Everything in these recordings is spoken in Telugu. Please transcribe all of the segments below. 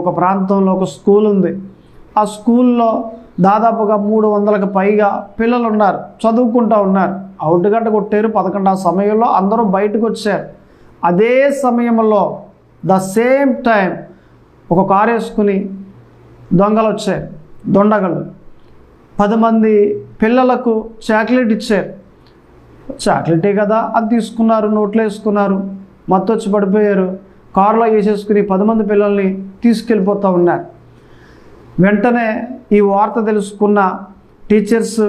ఒక ప్రాంతంలో ఒక స్కూల్ ఉంది. ఆ స్కూల్లో దాదాపుగా 300కి పైగా పిల్లలు ఉన్నారు, చదువుకుంటూ ఉన్నారు. అవుటుగంట కొట్టారు 11 ఆ సమయంలో అందరూ బయటకు వచ్చారు. అదే సమయంలో ద సేమ్ టైం ఒక కారు వేసుకుని దొంగలు వచ్చారు, దొండగలు. 10 మంది పిల్లలకు చాక్లెట్ ఇచ్చారు. చాక్లెటే కదా అది తీసుకున్నారు, నోట్లో వేసుకున్నారు, మత్తొచ్చి పడిపోయారు. కారులో వేసేసుకుని 10 మంది పిల్లల్ని తీసుకెళ్ళిపోతూ ఉన్నారు. వెంటనే ఈ వార్త తెలుసుకున్న టీచర్స్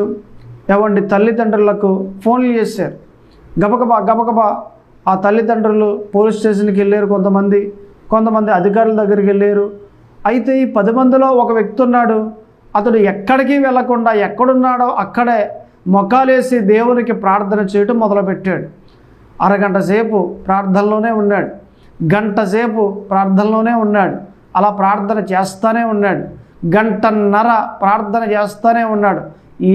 తల్లిదండ్రులకు ఫోన్లు చేశారు. గబగబా ఆ తల్లిదండ్రులు పోలీస్ స్టేషన్కి వెళ్ళారు. కొంతమంది అధికారుల దగ్గరికి వెళ్ళారు. అయితే ఈ 10 మందిలో ఒక వ్యక్తి ఉన్నాడు. అతడు ఎక్కడికి వెళ్లకుండా ఎక్కడున్నాడో అక్కడే మొక్కాలేసి దేవునికి ప్రార్థన చేయటం మొదలుపెట్టాడు. అరగంట సేపు ప్రార్థనలోనే ఉన్నాడు, గంట సేపు ప్రార్థనలోనే ఉన్నాడు. అలా ప్రార్థన చేస్తూనే ఉన్నాడు. గంటన్నర ప్రార్థన చేస్తూనే ఉన్నాడు.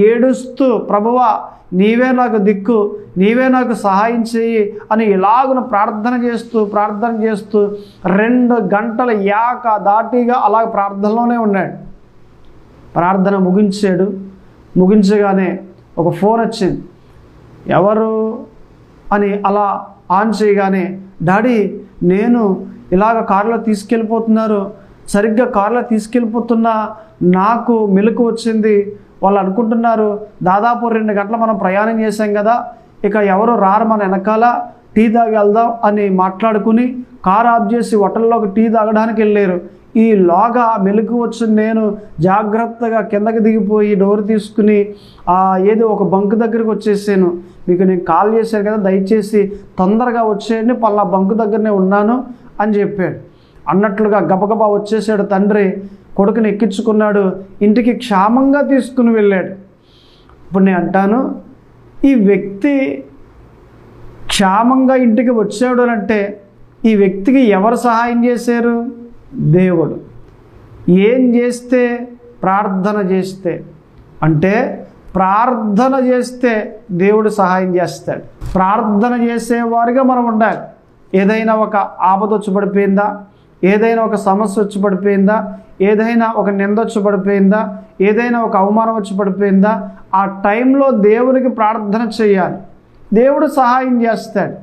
ఏడుస్తూ, ప్రభువా నీవే నాకు దిక్కు, నీవే నాకు సహాయం చేయి అని ఇలాగున ప్రార్థన చేస్తూ 2 గంటల దాటిగా అలా ప్రార్థనలోనే ఉన్నాడు. ప్రార్థన ముగించగానే ఒక ఫోన్ వచ్చింది. ఎవరు అని అలా ఆన్ చేయగానే, డాడీ నేను ఇలాగ కారులో తీసుకెళ్ళిపోతున్నారు, సరిగ్గా కారులో తీసుకెళ్ళిపోతున్నా నాకు మెలకు వచ్చింది. వాళ్ళు అనుకుంటున్నారు దాదాపు 2 గంటలు మనం ప్రయాణం చేశాం కదా, ఇక ఎవరు రారు మన వెనకాల, టీ తాగి వెళ్దాం అని మాట్లాడుకుని కారు ఆఫ్ చేసి హోటల్లోకి టీ తాగడానికి వెళ్ళారు. ఈలోగా మెలకు వచ్చింది. నేను జాగ్రత్తగా కిందకి దిగిపోయి డోర్ తీసుకుని ఒక బంకు దగ్గరికి వచ్చేసాను. మీకు నేను కాల్ చేశాను కదా, దయచేసి తొందరగా వచ్చేయండి, పలానా బంకు దగ్గరనే ఉన్నాను అని చెప్పాడు. అన్నట్లుగా గబగబా వచ్చేసాడు తండ్రి. కొడుకుని ఎక్కించుకున్నాడు, ఇంటికి క్షేమంగా తీసుకుని వెళ్ళాడు. ఇప్పుడు నేను అంటాను, ఈ వ్యక్తి క్షేమంగా ఇంటికి వచ్చాడు అంటే ఈ వ్యక్తికి ఎవరు సహాయం చేశారు? దేవుడు. ఏం చేస్తే? ప్రార్థన చేస్తే. అంటే ప్రార్థన చేస్తే దేవుడు సహాయం చేస్తాడు. ప్రార్థన చేసేవారిగా మనం ఉండాలి. ఏదైనా ఒక ఆపద వచ్చి పడిపోయిందా, ఏదైనా ఒక సమస్య వచ్చి పడిపోయిందా, ఏదైనా ఒక నింద వచ్చి పడిపోయిందా, ఏదైనా ఒక అవమానం వచ్చి పడిపోయిందా, ఆ టైంలో దేవునికి ప్రార్థన చేయాలి. దేవుడు సహాయం చేస్తాడు.